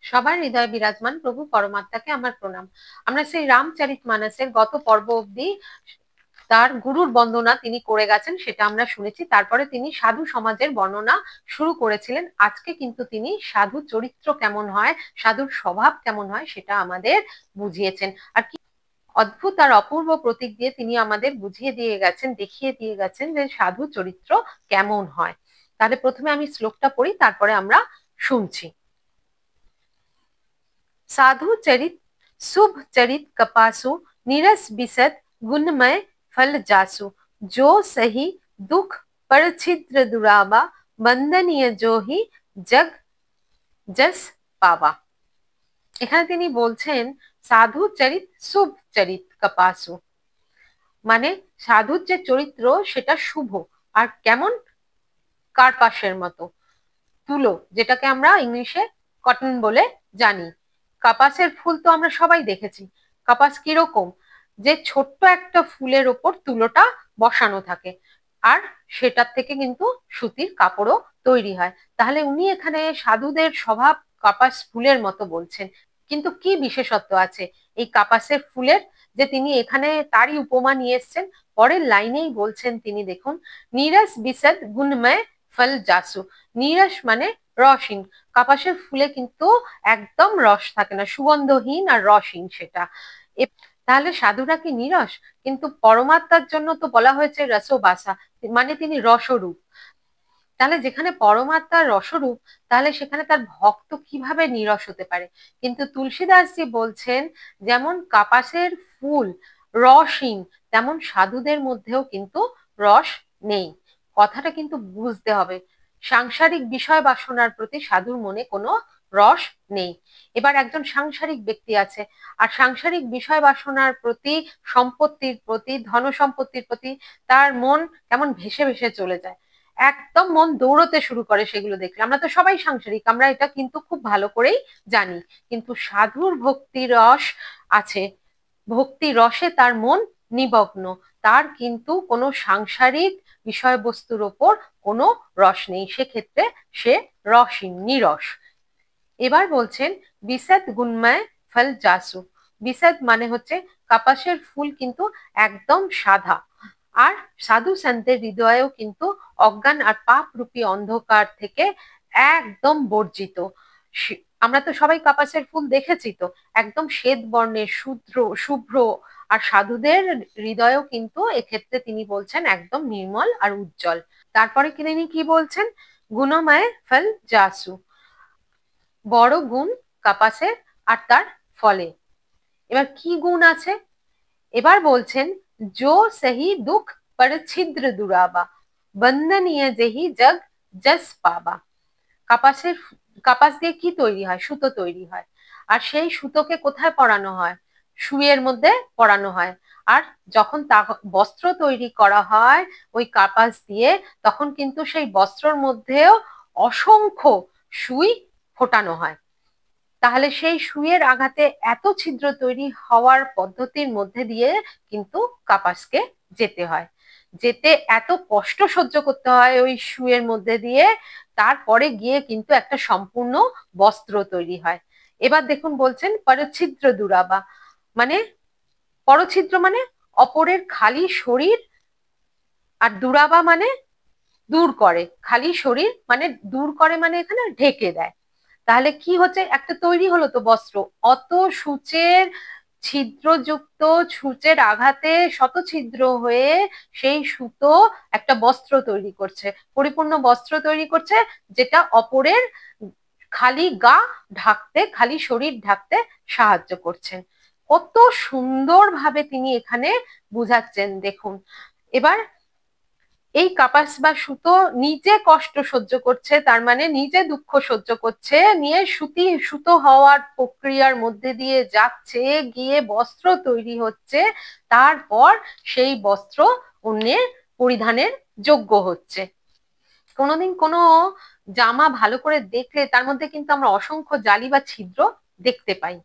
সবার হৃদয়ে বিরাজমান প্রভু পরমাত্মাকে আমার প্রণাম। আমরা সেই রামচরিতমানসের গত পর্ব অবধি তার গুরুর বন্দনা তিনি করে গেছেন, সেটা আমরা শুনেছি। তারপরে তিনি সাধু সমাজের বর্ণনা শুরু করেছিলেন। আজকে কিন্তু তিনি সাধু চরিত্র কেমন হয়, সাধুর স্বভাব কেমন হয় সেটা আমাদের বুঝিয়েছেন। আর কি অদ্ভুত আর অপূর্ব প্রতীক দিয়ে তিনি আমাদের বুঝিয়ে দিয়ে গেছেন, দেখিয়ে দিয়ে গেছেন যে সাধু চরিত্র কেমন হয়। তাহলে প্রথমে আমি শ্লোকটা পড়ি, তারপরে আমরা শুনছি। साधु चरित शुभ चरित कपासु निरस बिसत गुणमय फल जासु जो सही दुख पर छिद्र दुरावा बंदनीय जो ही जग जस पावा। এখানে তিনি বলছেন সাধু চরিত শুভ চরিত কপাসু, মানে সাধুর যে চরিত্র সেটা শুভ আর কেমন, কার্পাসের মতো, তুলো, যেটাকে আমরা ইংলিশে কটন বলে জানি। কাপাসের ফুল তো আমরা সবাই দেখেছি। কাপাস কিরকম, যে ছোট্ট একটা ফুলের ওপর তুলোটা বসানো থাকে আর সেটার থেকে কিন্তু সুতির কাপড়ও তৈরি হয়। তাহলে উনি এখানে সাধুদের স্বভাব কাপাস ফুলের মতো বলছেন। কিন্তু কি বিশেষত্ব আছে এই কাপাসের ফুলের, যে তিনি এখানে তারই উপমা নিয়ে এসছেন। পরের লাইনেই বলছেন তিনি, দেখুন, নীরস বিসদ গুণময় ফল জাসু। নীরস মানে রসহীন। কাপাসের ফুলে কিন্তু একদম রস থাকে না, সুগন্ধহীন আর রসহীন সেটা। তাহলে সাধুরা কি নীরস? কিন্তু পরমাত্মার জন্য তো বলা হয়েছে রসবাসা, মানে তিনি রসরূপ। তাহলে যেখানে পরমাত্মার রসরূপ, তাহলে সেখানে তার ভক্ত কিভাবে নীরস হতে পারে? কিন্তু তুলসীদাসজি বলছেন যেমন কাপাসের ফুল রসহীন, তেমন সাধুদের মধ্যেও কিন্তু রস নেই। কথাটা কিন্তু বুঝতে হবে। সাংসারিক বিষয় বাসনার প্রতি সাধুর মনে কোনো রস নেই। এবার একজন সাংসারিক ব্যক্তি আছে, আর সাংসারিক বিষয় বাসনার প্রতি, সম্পত্তির প্রতি, ধন সম্পত্তির প্রতি তার মন কেমন ভেসে ভেসে চলে যায়, একদম মন দৌড়তে শুরু করে সেগুলো দেখলে। আমরা তো সবাই সাংসারিক, আমরা এটা কিন্তু খুব ভালো করেই জানি। কিন্তু সাধুর ভক্তি রস আছে, ভক্তি রসে তার মন নিমগ্ন, তার কিন্তু কোনো সাংসারিক বিষয়বস্তুর ওপর কোনো রস নেই, সেক্ষেত্রে সে রসহীন, নিরস। এবার বলছেন বিসদ গুণময় ফল জাসু। বিসদ মানে হচ্ছে কাপাসের ফুল কিন্তু একদম সাদা, আর সাধু সন্তের হৃদয়েও কিন্তু অজ্ঞান আর পাপ রূপী অন্ধকার থেকে একদম বর্জিত। আমরা তো সবাই কাপাসের ফুল দেখেছি, তো একদম শ্বেত বর্ণের, শুভ্র। আর সাধুদের হৃদয়েও কিন্তু এক্ষেত্রে তিনি বলছেন একদম নির্মল আর উজ্জ্বল। তারপরে তিনি কি বলছেন, গুণময় ফল জাসু, বড় গুণ কাপাসের আর তার ফলে। এবার কি গুণ আছে? এবার বলছেন जो सही दुख पर छिद्र दुरावा बंदनीय जेहि जग जस पावा। কাপাসের কাপাস দিয়ে কি তৈরি হয়? সুতো তৈরি হয়। আর সেই সুতোকে কোথায় পরানো হয়? সুইয়ের মধ্যে পরানো হয়। আর যখন তা বস্ত্র তৈরি করা হয় ওই কাপাস দিয়ে, তখন কিন্তু সেই বস্ত্রর মধ্যেও অসংখ্য সুই ফোটানো হয়। তাহলে সেই সুইয়ের আঘাতে এত ছিদ্র তৈরি হওয়ার পদ্ধতির মধ্যে দিয়ে কিন্তু কাপাসকে যেতে হয়, যেতে এত কষ্ট সহ্য করতে হয় ওই সুইয়ের মধ্যে দিয়ে, তারপরে গিয়ে কিন্তু একটা সম্পূর্ণ বস্ত্র তৈরি হয়। এবার দেখুন বলছেন পরছিদ্র দুরাবা, মানে পরছিদ্র মানে অপরের খালি শরীর, আর দুরাবা মানে দূর করে। খালি শরীর মানে দূর করে, মানে এখানে ঢেকে দেয়। তাহলে কি হচ্ছে, একটা তৈরি হলো তো বস্ত্র, অত সূচের ছিদ্রযুক্ত, সূচের আঘাতে শত ছিদ্র হয়ে সেই সুতো একটা বস্ত্র তৈরি করছে, পরিপূর্ণ বস্ত্র তৈরি করছে, যেটা অপরের খালি গা ঢাকতে, খালি শরীর ঢাকতে সাহায্য করছেন। কত সুন্দরভাবে তিনি এখানে বুঝাচ্ছেন, দেখুন। এবার এই কাপাস বা সুতো নিজে কষ্ট সহ্য করছে, তার মানে নিজে দুঃখ সহ্য করছে, নিয়ে সুতো হওয়ার প্রক্রিয়ার মধ্যে দিয়ে যাচ্ছে, গিয়ে বস্ত্র তৈরি হচ্ছে, তারপর সেই বস্ত্র অন্যের পরিধানের যোগ্য হচ্ছে। কোনোদিন কোনো জামা ভালো করে দেখলে তার মধ্যে কিন্তু আমরা অসংখ্য জালি বা ছিদ্র দেখতে পাই।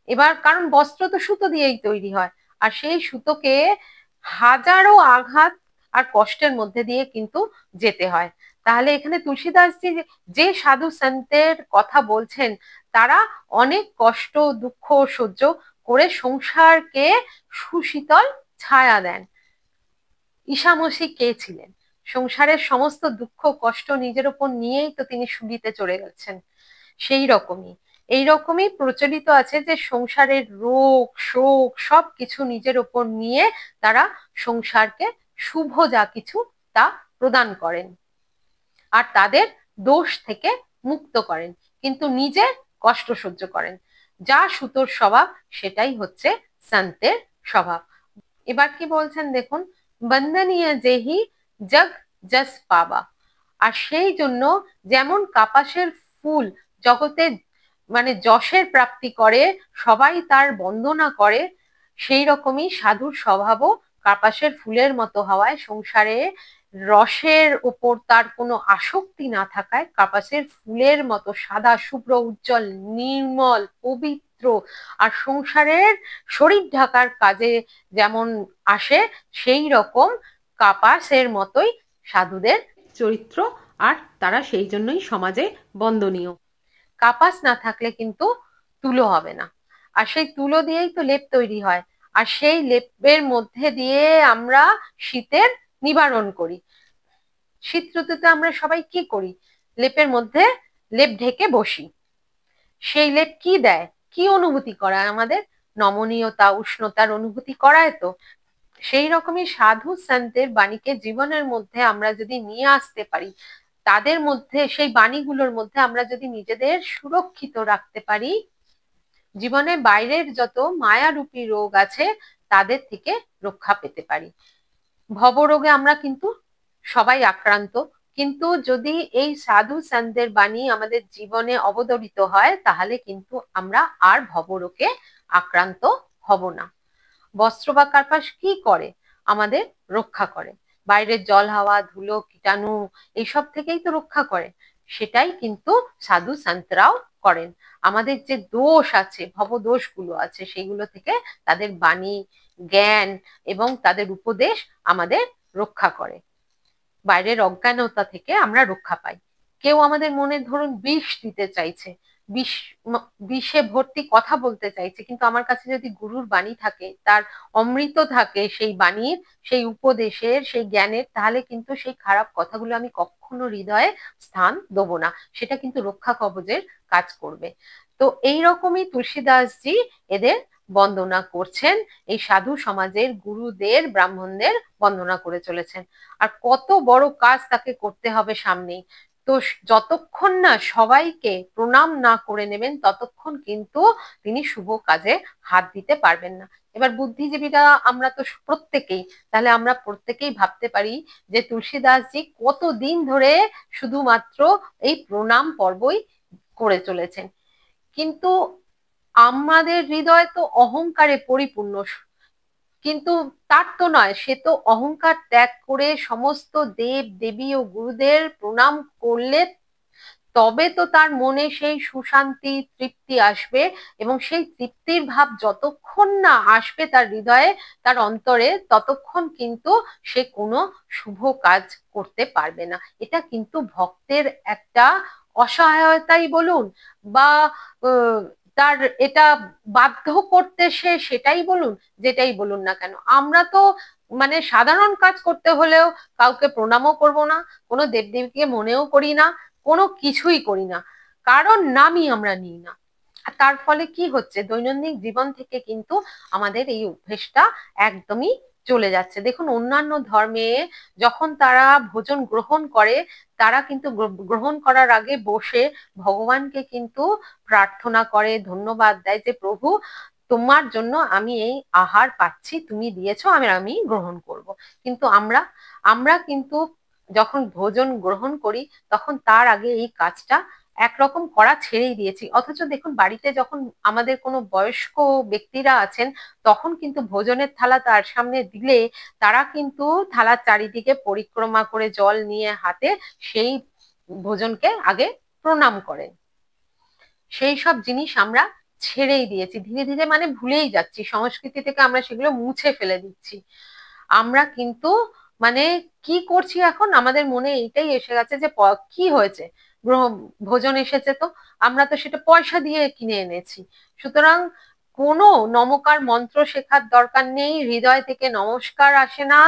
এবার কারণ বস্ত্র তো সুতো দিয়েই তৈরি হয়, আর সেই সুতোকে হাজারো আঘাত আর কষ্টের মধ্যে দিয়ে কিন্তু যেতে হয়। তাহলে এখানে তুলসীদাসজি যে সাধু সন্তের কথা বলছেন তারা অনেক কষ্ট দুঃখ সহ্য করে সংসারকে সুশীতল ছায়া দেন। ঈশামসী কে ছিলেন? সংসারের সমস্ত দুঃখ কষ্ট নিজের উপর নিয়েই তো তিনি শুলিতে চলে গেছেন। সেই রকমই এইরকমই প্রচলিত আছে যে সংসারের রোগ শোক সবকিছু নিজের ওপর নিয়ে তারা সংসারকে শুভ যা কিছু তা প্রদান করেন আর তাদের দোষ থেকে মুক্ত করেন, কিন্তু নিজে কষ্ট সহ্য করেন। যা সুতোর স্বভাব সেটাই হচ্ছে সন্তের স্বভাব। এবার কি বলছেন দেখুন, বন্দনীয় যেহি জগ যশ পাবা। আর সেই জন্য যেমন কাপাসের ফুল জগতে মানে যশের প্রাপ্তি করে, সবাই তার বন্দনা করে, সেই রকমই সাধুর স্বভাবও কাপাসের ফুলের মতো হওয়ায়, সংসারে রসের উপর তার কোনো আসক্তি না থাকায় কাপাসের ফুলের মতো সাদা শুভ্র উজ্জ্বল নির্মল পবিত্র আর সংসারের শরীর ঢাকার কাজে যেমন আসে সেই রকম কাপাসের মতোই সাধুদের চরিত্র, আর তারা সেই জন্যই সমাজে বন্দনীয়। কাপাস না থাকলে কিন্তু তুলো হবে না, আর সেই তুলো দিয়েই তো লেপ তৈরি হয়, আর সেই লেপের মধ্যে দিয়ে আমরা শীতের নিবারণ করি। শীত ঋতুতে আমরা সবাই কি করি? লেপের মধ্যে লেপ ঢেকে বসি। সেই লেপ কি দেয়, কি অনুভূতি করায়? আমাদের নমনীয়তা উষ্ণতার অনুভূতি করায় তো। সেই রকমই সাধু সন্তের বাণীকে জীবনের মধ্যে আমরা যদি নিয়ে আসতে পারি, তাদের মধ্যে সেই বাণীগুলোর মধ্যে আমরা যদি নিজেদের সুরক্ষিত রাখতে পারি, জীবনে বাইরের যত মায়ারূপী রোগ আছে তাদের থেকে রক্ষা পেতে পারি। ভবরোগে আমরা কিন্তু সবাই আক্রান্ত, কিন্তু যদি এই সাধু সন্তের বাণী আমাদের জীবনে অবতরিত হয় তাহলে কিন্তু আমরা আর ভবরোগে আক্রান্ত হব না। বস্ত্র বা কার্পাস কি করে? আমাদের রক্ষা করে, বাইরের জল হাওয়া ধুলো কীটাণু এইসব থেকেই তো রক্ষা করে। সেটাই কিন্তু সাধু সন্তরাও করেন। আমাদের যে দোষ আছে, ভবদোষগুলো আছে, সেগুলো থেকে তাদের বাণী জ্ঞান এবং তাদের উপদেশ আমাদের রক্ষা করে। বাইরের অজ্ঞানতা থেকে আমরা রক্ষা পাই। কেউ আমাদের মনে ধরুন বিষ দিতে চাইছে, বিষে ভর্তি কথা বলতে চাইছে, কিন্তু আমার কাছে যদি গুরুর বাণী থাকে, তার অমৃত থাকে সেই বাণীর, সেই উপদেশের, সেই জ্ঞানের, তাহলে কিন্তু সেই খারাপ কথাগুলো আমি কখনো হৃদয়ে স্থান দেবো না, সেটা কিন্তু রক্ষা কবচের কাজ করবে। তো এইরকমই তুলসীদাসজি এদের বন্দনা করছেন, এই সাধু সমাজের গুরুদের ব্রাহ্মণদের বন্দনা করে চলেছেন। আর কত বড় কাজ তাকে করতে হবে সামনেই। তো যতক্ষণ না সবাইকে প্রণাম না করে নেবেন ততক্ষণ কিন্তু তিনি শুভ কাজে হাত দিতে পারবেন না। এবার বুদ্ধিজীবীরা আমরা তো প্রত্যেকেই, তাহলে আমরা প্রত্যেকেই ভাবতে পারি যে তুলসীদাসজি কতদিন ধরে শুধুমাত্র এই প্রণাম পর্বই করে চলেছেন, কিন্তু আমাদের হৃদয় তো অহংকারে পরিপূর্ণ, কিন্তু তার তো নয়, সে তো অহংকার ত্যাগ করে সমস্ত দেব দেবী ও গুরুদের প্রণাম করলে তবে তো তার মনে সেই সুশান্তি তৃপ্তি আসবে, এবং সেই তৃপ্তির ভাব যতক্ষণ না আসবে তার হৃদয়ে তার অন্তরে ততক্ষণ কিন্তু সে কোনো শুভ কাজ করতে পারবে না। এটা কিন্তু ভক্তের একটা অসহায়তাই বলুন বা তার এটা বাধ্য করতে সে সেটাই বলুন, যেটাই বলুন না কেন, আমরা তো মানে সাধারণ কাজ করতে হলেও কাউকে প্রণামও করব না, কোনো দেবদেবীকে মনেও করি না, কোনো কিছুই করি না, কারণ নামই আমরা নিই না। আর তার ফলে কি হচ্ছে, দৈনন্দিন জীবন থেকে কিন্তু আমাদের এই অভ্যেসটা একদমই চলে যাচ্ছে। দেখুন অন্যান্য ধর্মে যখন তারা ভোজন গ্রহণ করে, তারা কিন্তু গ্রহণ করার আগে বসে ভগবানকে কিন্তু প্রার্থনা করে, ধন্যবাদ দেয় যে প্রভু তোমার জন্য আমি এই আহার পাচ্ছি, তুমি দিয়েছো, আমি গ্রহণ করব। কিন্তু আমরা আমরা কিন্তু যখন ভোজন গ্রহণ করি তখন তার আগে এই কাজটা একরকম করা ছেড়েই দিয়েছি। অথচ দেখুন বাড়িতে যখন আমাদের কোনো বয়স্ক ব্যক্তিরা আছেন তখন কিন্তু ভোজনের থালা তার সামনে দিলে তারা কিন্তু থালার চারিদিকে পরিক্রমা করে জল নিয়ে হাতে সেই ভোজনকে আগে প্রণাম করেন। সেই সব জিনিস আমরা ছেড়েই দিয়েছি, ধীরে ধীরে মানে ভুলেই যাচ্ছি, সংস্কৃতি থেকে আমরা সেগুলো মুছে ফেলে দিচ্ছি। আমরা কিন্তু মানে কি করছি এখন, আমাদের মনে এইটাই এসে গেছে যে কি হয়েছে, ভোজন এসেছে, তো আমরা তো সেটা পয়সা দিয়ে কিনে এনেছি। সুতরাং কোনো নমকার মন্ত্র শেখার দরকার নেই, হৃদয় থেকে নমস্কার আসে না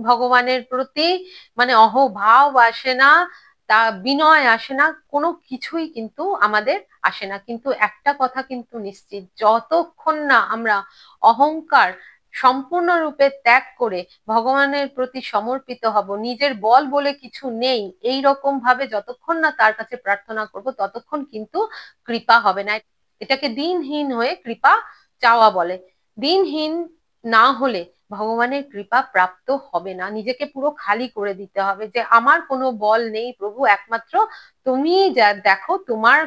ভগবানের প্রতি, মানে অহভাব আসে না, তা বিনয় আসে না, কোনো কিছুই কিন্তু আমাদের আসে না। কিন্তু একটা কথা কিন্তু নিশ্চিত, যতক্ষণ না আমরা অহংকার সম্পূর্ণরূপে ত্যাগ করে ভগবানের প্রতি সমর্পিত হব, নিজের বল বলে কিছু নেই এই রকম ভাবে যতক্ষণ না তার কাছে প্রার্থনা করব, ততক্ষণ কিন্তু কৃপা হবে না। এটাকে দিনহীন হয়ে কৃপা চাওয়া বলে। দিনহীন না হলে ভগবানের কৃপা প্রাপ্ত হবে না। নিজেকে পুরো খালি করে দিতে হবে, যে আমার কোনো বল নেই প্রভু, একমাত্র তুমি যা দেখো, তোমার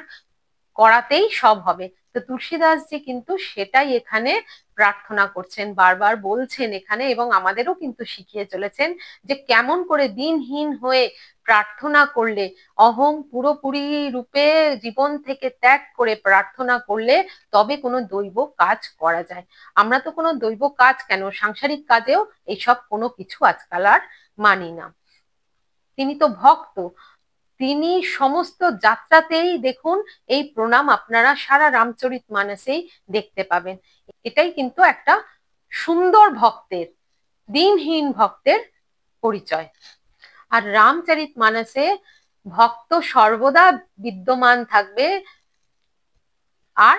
করাতেই সব হবে। তো তুলসীদাসজি কিন্তু সেটাই এখানে প্রার্থনা করছেন, বারবার বলছেন এখানে, এবং আমাদেরও কিন্তু শিখিয়ে চলেছেন যে কেমন করে দিনহীন হয়ে প্রার্থনা করলে, অহং পুরোপুরি রূপে জীবন থেকে ত্যাগ করে প্রার্থনা করলে তবে কোনো দৈব কাজ করা যায়। আমরা তো কোনো দৈব কাজ কেন, সাংসারিক কাজেও এইসব কোনো কিছু আজকাল আর মানি না। তিনি তো ভক্ত, তিনি সমস্ত যাত্রাতেই দেখুন এই প্রণাম আপনারা সারা রামচরিতমানসেই দেখতে পাবেন। এটাই কিন্তু একটা সুন্দর ভক্তের, দিনহীন ভক্তের পরিচয়। আর রামচরিতমানসে ভক্ত সর্বদা বিদ্যমান থাকবে, আর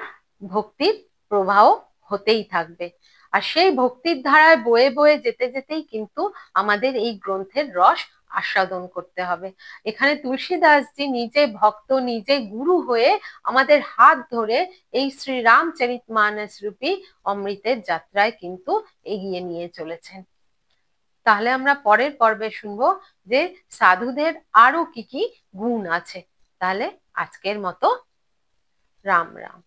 ভক্তির প্রবাহ হতেই থাকবে। আর সেই ভক্তির ধারায় বয়ে বয়ে যেতে যেতেই কিন্তু আমাদের এই গ্রন্থের রস আস্বাদন করতে হবে। এখানে তুলসীদাসজি নিজে ভক্ত, নিজে গুরু হয়ে আমাদের হাত ধরে এই শ্রী রামচরিতমানস রূপী অমৃতের যাত্রায় কিন্তু এগিয়ে নিয়ে চলেছেন। তাহলে আমরা পরের পর্বে শুনবো যে সাধুদের আরো কি কি গুণ আছে। তাহলে আজকের মতো রাম রাম।